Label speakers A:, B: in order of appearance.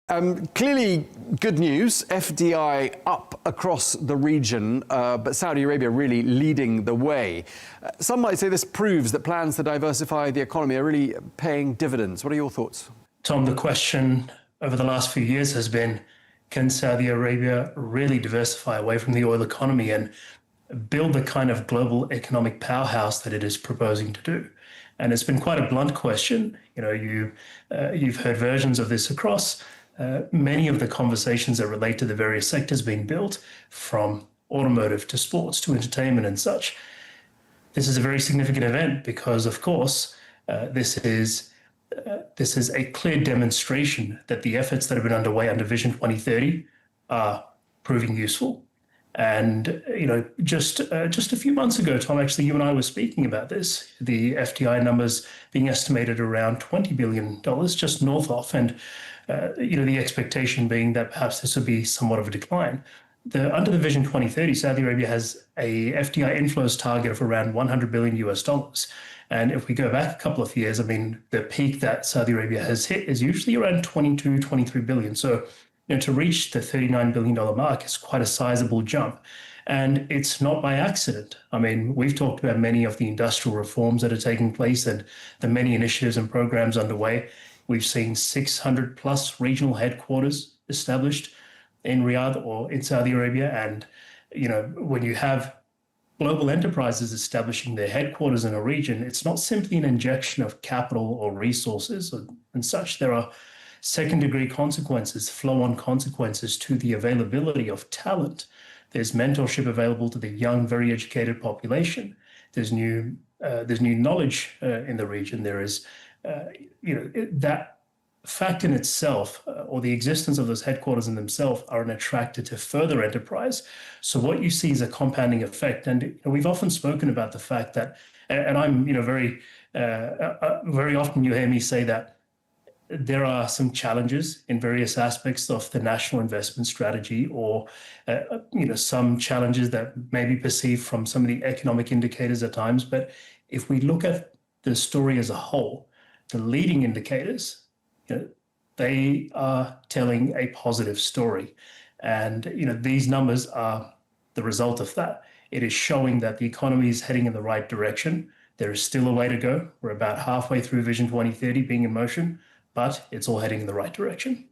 A: Clearly good news, FDI up across the region, but Saudi Arabia really leading the way. Some might say this proves that plans to diversify the economy are really paying dividends. What are your thoughts?
B: Tom, the question over the last few years has been, can Saudi Arabia really diversify away from the oil economy and build the kind of global economic powerhouse that it is proposing to do? And it's been quite a blunt question. You've heard versions of this across. Many of the conversations that relate to the various sectors being built, from automotive to sports to entertainment and such. This is a very significant event because, of course, this is a clear demonstration that the efforts that have been underway under Vision 2030 are proving useful. And just a few months ago, Tom, actually, you and I were speaking about this. The FDI numbers being estimated around $20 billion, just north of, and the expectation being that perhaps this would be somewhat of a decline. Under the Vision 2030, Saudi Arabia has a FDI inflows target of around $100 billion US. And if we go back a couple of years, I mean, the peak that Saudi Arabia has hit is usually around 22, 23 billion. So, to reach the $39 billion mark is quite a sizable jump. And it's not by accident. I mean, we've talked about many of the industrial reforms that are taking place and the many initiatives and programs underway. We've seen 600 plus regional headquarters established in Riyadh or in Saudi Arabia. And, when you have global enterprises establishing their headquarters in a region, it's not simply an injection of capital or resources and such. There are second-degree consequences, flow-on consequences to the availability of talent. There's mentorship available to the young, very educated population. There's new knowledge in the region. There is, that fact in itself, or the existence of those headquarters in themselves, are an attractor to further enterprise. So what you see is a compounding effect. And we've often spoken about the fact that, and I'm, very often you hear me say that there are some challenges in various aspects of the national investment strategy, or some challenges that may be perceived from some of the economic indicators at times. But if we look at the story as a whole, the leading indicators, they are telling a positive story. And these numbers are the result of that. It is showing that the economy is heading in the right direction. There is still a way to go. We're about halfway through Vision 2030 being in motion, but it's all heading in the right direction.